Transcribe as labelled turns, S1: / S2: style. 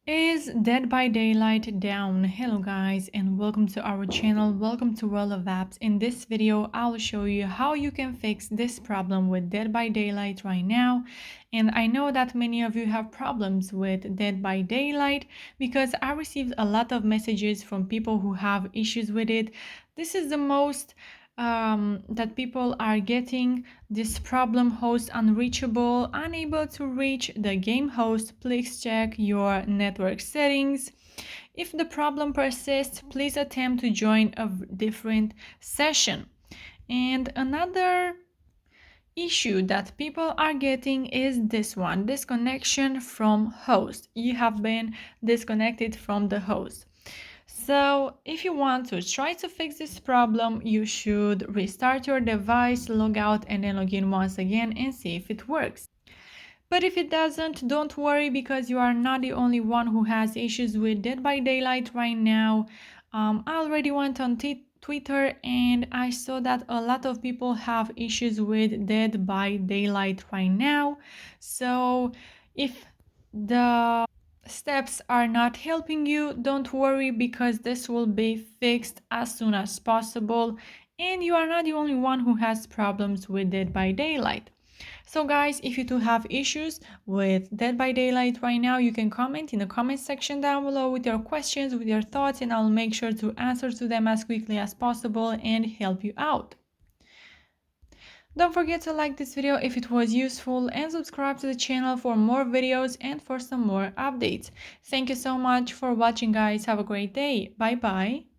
S1: Is Dead by Daylight down? Hello guys and welcome to our channel. Welcome to World of Apps. In this video I'll show you how you can fix this problem with Dead by Daylight right now. And I know that many of you have problems with Dead by Daylight because I received a lot of messages from people who have issues with it. This is the most that people are getting this problem. Host unreachable, unable to reach the game host. Please check your network settings. If the problem persists, please attempt to join a different session. And another issue that people are getting is this one: disconnection from host. You have been disconnected from the host. So if you want to try to fix this problem, you should restart your device, log out, and then log in once again and see if it works. But if it doesn't, don't worry, because you are not the only one who has issues with Dead by Daylight right now. I already went on Twitter and I saw that a lot of people have issues with Dead by Daylight right now. So if the steps are not helping you, don't worry, because this will be fixed as soon as possible. And you are not the only one who has problems with Dead by Daylight. So guys, if you do have issues with Dead by Daylight right now, you can comment in the comment section down below with your questions, with your thoughts, and I'll make sure to answer to them as quickly as possible and help you out. Don't forget to like this video if it was useful and subscribe to the channel for more videos and for some more updates. Thank you so much for watching guys. Have a great day. Bye bye.